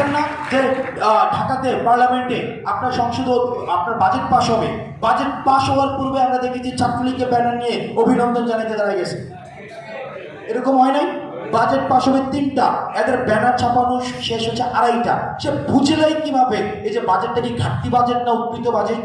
দেখছেন না যে ঢাকাতে পার্লামেন্টে আপনার সংসদে আপনার বাজেট পাস হবে, বাজেট পাস হওয়ার পূর্বে আমরা দেখেছি ছাত্রলীগের ব্যানার নিয়ে অভিনন্দন জানাতে দাঁড়ায় গেছে। এরকম হয় নাই? বাজেট পাস হবে 3টা, এদের ব্যানার ছাপানো শেষ হচ্ছে 2:30টা। সে বুঝলেই কিভাবে এই যে বাজেটটা কি ঘাটতি বাজেট না উৎকৃত বাজেট,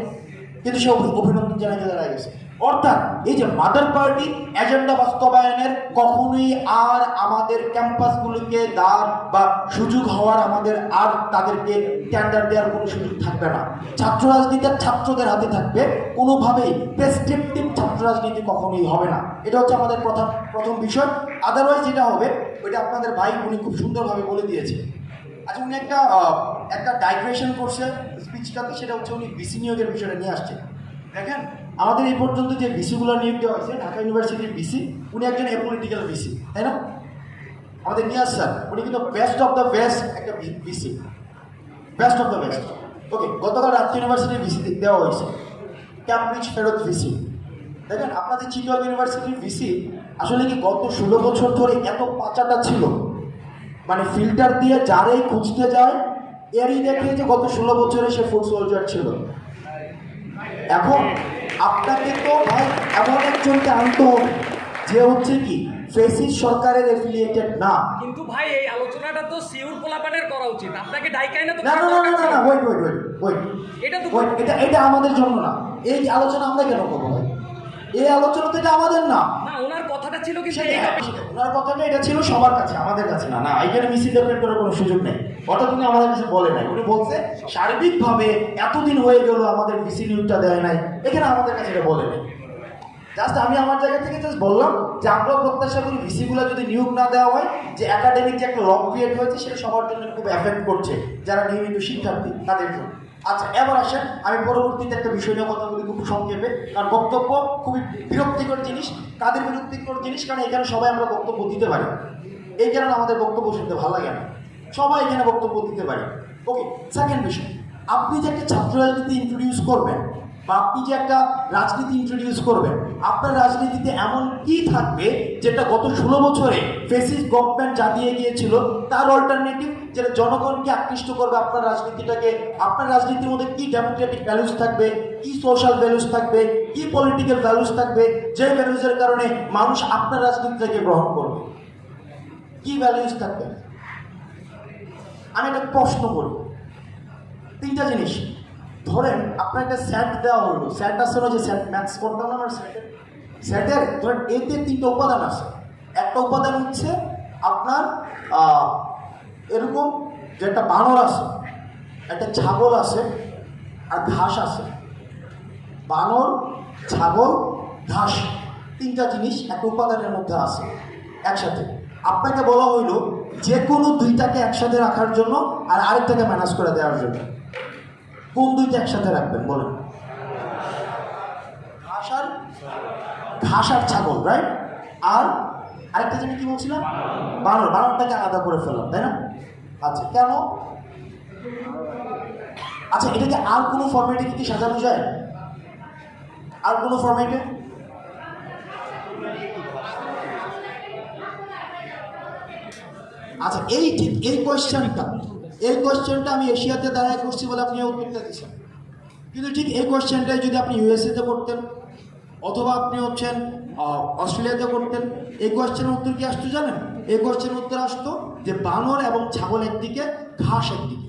কিন্তু সে অভিনন্দন জানাতে দাঁড়ায় গেছে। অর্থাৎ এই যে মাদার পার্টি এজেন্ডা বাস্তবায়নের কখনোই আর আমাদের ক্যাম্পাসগুলোকে দ্বার বা সুযোগ হওয়ার আমাদের আর তাদেরকে টেন্ডার দেওয়ার কোনো সুযোগ থাকবে না। ছাত্র রাজনীতি ছাত্রদের হাতে থাকবে, কোনোভাবেই প্রেসক্রিপটিভ ছাত্র রাজনীতি কখনোই হবে না। এটা হচ্ছে আমাদের প্রথম বিষয়। আদারওয়াইজ যেটা হবে ওইটা আপনাদের ভাই উনি খুব সুন্দরভাবে বলে দিয়েছে। আচ্ছা, উনি একটা ডাইগ্রেশন করছে স্পিচটাতে, সেটা হচ্ছে উনি ভিসি নিয়োগের বিষয়টা নিয়ে আসছে। দেখেন, আমাদের এই পর্যন্ত যে ভিসিগুলো নিয়োগ দেওয়া হয়েছে, ঢাকা ইউনিভার্সিটির ভিসি, উনি একজন এপলিটিক্যাল ভিসি, তাই না? আমাদের নিয়াজ স্যার উনি কিন্তু বেস্ট অফ দ্য বেস্ট একটা VC, best of the best. Okay, গতকাল রাজ্য ইউনিভার্সিটির ভিসি দেওয়া হয়েছে, ক্যামব্রিজ ফেরত ভিসি। দেখেন, আপনাদের চিটগাঁও ইউনিভার্সিটির ভিসি আসলে কি গত 16 বছর ধরে এত পাচাটা ছিল, মানে ফিল্টার দিয়ে যারাই খুঁজতে যায় এরই দেখে যে গত 16 বছরে সে ফুড সোলজার ছিল। এখন আপনাকে তো ভাই এমন একজনকে আনতে হবে যে হচ্ছে কি ফেসিস সরকারের এফিলিয়েটেড না। কিন্তু ভাই এই আলোচনাটা তো সিউর পোলাপানের করা উচিত, আপনাকে ডাইকাই না তো। না, ওয়েট, এটা তো এটা আমাদের জন্য না। এই আলোচনা আমরা কেন করবো ভাই? এই আলোচনা তো এটা আমাদের না। না, ওনার কথাটা ছিল কি ওনার কথাটা এটা ছিল সবার কাছে, আমাদের কাছে না। না, এখানে মিসইন্টারপ্রেট করার কোনো সুযোগ নেই। অর্থাৎ উনি আমাদের কাছে বলে নাই, উনি বলছে সার্বিকভাবে এতদিন হয়ে গেল আমাদের ভিসি নিয়োগটা দেয় নাই, এখানে আমাদের কাছে এটা বলে নেই। জাস্ট আমি আমার জায়গা থেকে জাস্ট বললাম যে আমরা প্রত্যাশা করি ভিসিগুলো যদি নিয়োগ না দেওয়া হয়, যে একাডেমিক যে একটা লক ক্রিয়েট হয়েছে সেটা সবার জন্য খুব এফেক্ট করছে, যারা নিয়মিত শিক্ষার্থী তাদের জন্য। আচ্ছা, এবার আসেন আমি পরবর্তীতে একটা বিষয় নিয়ে কথা বলি খুব সংক্ষেপে, কারণ বক্তব্য খুবই বিরক্তিকর জিনিস। কাদের বিরক্তিকর জিনিস? কারণ এখানে সবাই আমরা বক্তব্য দিতে পারি, এই কারণে আমাদের বক্তব্য শুনতে ভালো লাগে না, সবাই এখানে বক্তব্য দিতে পারি। ওকে, সেকেন্ড বিষয়, আপনি যে একটা ছাত্র রাজনীতি ইন্ট্রোডিউস করবেন বা আপনি যে একটা রাজনীতি ইন্ট্রোডিউস করবেন, আপনার রাজনীতিতে এমন কি থাকবে যেটা গত 16 বছরে ফেসিস গভর্নমেন্ট যা দিয়ে গিয়েছিল তার অল্টারনেটিভ, যেটা জনগণকে আকৃষ্ট করবে আপনার রাজনীতিটাকে? আপনার রাজনীতির মধ্যে কি ডেমোক্রেটিক ভ্যালুস থাকবে, কি সোশ্যাল ভ্যালুস থাকবে, কি পলিটিক্যাল ভ্যালুস থাকবে, যে ভ্যালুসের কারণে মানুষ আপনার রাজনীতিটাকে গ্রহণ করবে? কি ভ্যালুস থাকবে? আমি একটা প্রশ্ন করি, 3টা জিনিস। ধরেন আপনার একটা সেট দেওয়া হলো, সেট আছে না, যে সেট ম্যাথস করতাম না আমার সেটের ধরেন এতে 3টা উপাদান আছে। একটা উপাদান হচ্ছে আপনার এরকম যে একটা বানর আছে, একটা ছাগল আছে আর ঘাস আছে। বানর, ছাগল, ঘাস, 3টা জিনিস একটা উপাদানের মধ্যে আছে একসাথে। আপনাকে বলা হইল যে কোনো 2টাকে একসাথে রাখার জন্য আর আরেকটাকে ম্যানেজ করে দেওয়ার জন্য। কোন 2টা একসাথে রাখবেন বলেন? ঘাস আর ছাগল, রাইট? আর আরেকটা জিনিস কি বলছিলাম? বানর। বানরটাকে আলাদা করে ফেললাম, তাই না? আচ্ছা, কেন? আচ্ছা, এটাকে আর কোনো ফরম্যাটে কি সাজানো যায়? আর কোনো ফরম্যাটে? আচ্ছা, এই কোয়েশ্চেনটা আমি এশিয়াতে দাঁড়ায় করছি বলে আপনি উত্তরটা দিচ্ছেন, কিন্তু ঠিক এই কোয়েশ্চেনটাই যদি আপনি ইউএসএতে করতেন অথবা আপনি হচ্ছেন অস্ট্রেলিয়াতে করতেন, এই কোয়েশ্চেনের উত্তর কি আসতো জানেন? এই কোয়েশ্চেনের উত্তর আসতো যে বানর এবং ছাগল একদিকে, ঘাস একদিকে।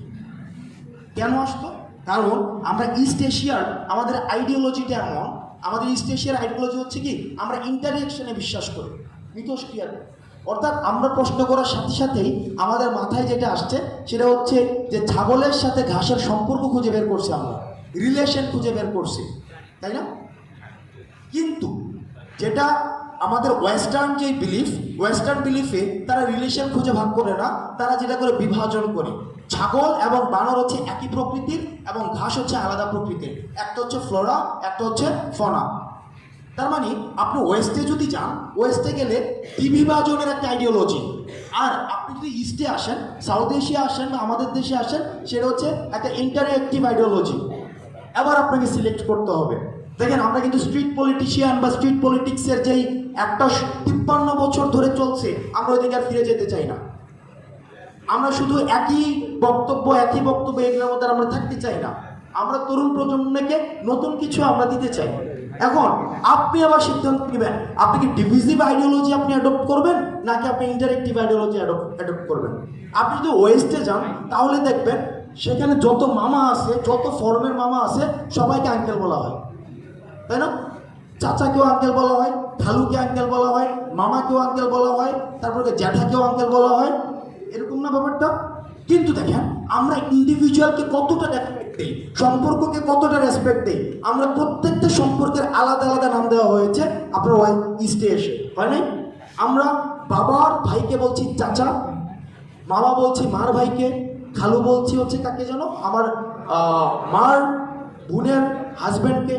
কেন আসতো? কারণ আমরা ইস্ট এশিয়ার আমাদের আইডিওলজিটা এমন, আমাদের ইস্ট এশিয়ার আইডিওলজি হচ্ছে কি আমরা ইন্টারঅ্যাকশনে বিশ্বাস করি, মিথস্ক্রিয়াতে। অর্থাৎ আমরা প্রশ্ন করার সাথে সাথেই আমাদের মাথায় যেটা আসছে সেটা হচ্ছে যে ছাগলের সাথে ঘাসের সম্পর্ক খুঁজে বের করছি, আমরা রিলেশন খুঁজে বের করছি, তাই না? কিন্তু যেটা আমাদের ওয়েস্টার্ন যে ওয়েস্টার্ন বিলিফে তারা রিলেশন খুঁজে ভাগ করে না, তারা যেটা করে বিভাজন করে। ছাগল এবং বানর হচ্ছে একই প্রকৃতির এবং ঘাস হচ্ছে আলাদা প্রকৃতির, একটা হচ্ছে ফ্লোরা, একটা হচ্ছে ফনা। তার মানে আপনি ওয়েস্টে যদি যান, ওয়েস্টে গেলে বিভাজনের একটা আইডিওলজি, আর আপনি যদি ইস্টে আসেন, সাউথ এশিয়া আসেন বা আমাদের দেশে আসেন, সেটা হচ্ছে একটা ইন্টারঅ্যাক্টিভ আইডিওলজি। এবার আপনাকে সিলেক্ট করতে হবে। দেখেন, আমরা কিন্তু স্ট্রিট পলিটিশিয়ান বা স্ট্রিট পলিটিক্সের যেই একটা 53 বছর ধরে চলছে, আমরা ওইদিকে আর ফিরে যেতে চাই না। আমরা শুধু একই বক্তব্য এগুলোর মধ্যে আমরা থাকতে চাই না। আমরা তরুণ প্রজন্মকে নতুন কিছু আমরা দিতে চাই। এখন আপনি আবার সিদ্ধান্ত নেবেন, আপনি কি ডিভিজিভ আইডিওলজি আপনি অ্যাডপ্ট করবেন নাকি আপনি ইন্টারেক্টিভ আইডিওলজি অ্যাডপ্ট করবেন। আপনি যদি ওয়েস্টে যান তাহলে দেখবেন সেখানে যত মামা আছে, যত ফর্মের মামা আছে, সবাইকে আঙ্কেল বলা হয়, তাই না? চাচাকেও আঙ্কেল বলা হয়, খালুকে আঙ্কেল বলা হয়, মামাকেও আঙ্কেল বলা হয়, তারপরে জ্যাঠাকেও আঙ্কেল বলা হয়, এরকম না ব্যাপারটা? কিন্তু দেখেন আমরা ইন্ডিভিজুয়ালকে কতটা রেসপেক্ট দিই, সম্পর্ককে কতটা রেসপেক্ট দিই। আমরা প্রত্যেকটা সম্পর্কের আলাদা আলাদা নাম দেওয়া হয়েছে আপনার ইস্টে এসে, হয় নাই? আমরা বাবার ভাইকে বলছি চাচা, মামা বলছি মার ভাইকে, খালু বলছি হচ্ছে কাকে যেন আমার মার বোনের হাজব্যান্ডকে।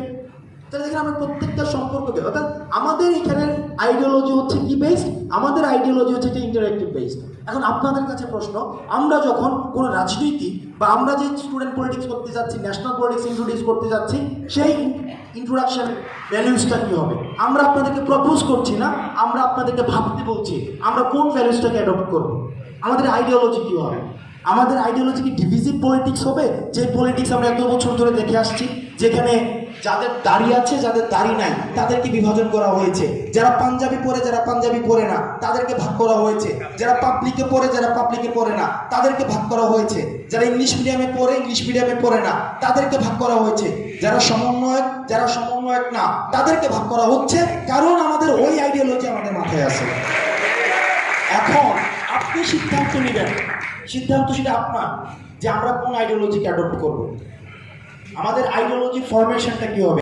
তাহলে দেখেন আমরা প্রত্যেকটা সম্পর্ককে, অর্থাৎ আমাদের এখানে আইডিওলজি হচ্ছে কি বেসড, আমাদের আইডিওলজি হচ্ছে এটা ইন্টারেক্টিভ বেসড। এখন আপনাদের কাছে প্রশ্ন, আমরা যখন কোনো রাজনীতি বা আমরা যে স্টুডেন্ট পলিটিক্স করতে যাচ্ছি, ন্যাশনাল পলিটিক্স ইন্ট্রোডিউস করতে যাচ্ছি, সেই ইন্ট্রোডাকশন ভ্যালুসটা কী হবে? আমরা আপনাদেরকে প্রপোজ করছি না, আমরা আপনাদেরকে ভাবতে বলছি আমরা কোন ভ্যালুসটাকে অ্যাডপ্ট করবো। আমাদের আইডিওলজি কী হবে? আমাদের আইডিওলজি কি ডিভিজিভ পলিটিক্স হবে, যে পলিটিক্স আমরা এত বছর ধরে দেখে আসছি, যেখানে যাদের দাড়ি আছে যাদের দাড়ি নাই তাদেরকে বিভাজন করা হয়েছে, যারা পাঞ্জাবি পরে যারা পাঞ্জাবি পরে না তাদেরকে ভাগ করা হয়েছে, যারা পাবলিকে পড়ে যারা পাবলিকে পড়ে না তাদেরকে ভাগ করা হয়েছে, যারা ইংলিশ মিডিয়ামে পড়ে ইংলিশ মিডিয়ামে পড়ে না তাদেরকে ভাগ করা হয়েছে, যারা সমন্বয়ক যারা সমন্বয়ক না তাদেরকে ভাগ করা হচ্ছে, কারণ আমাদের ওই আইডিওলজি আমাদের মাথায় আছে। এখন আপনি সিদ্ধান্ত নেবেন, সিদ্ধান্ত সেটা আপনার, যে আমরা কোন আইডিওলজিকে অ্যাডপ্ট করব। আমাদের আইডিওলজি ফরমেশনটা কি হবে।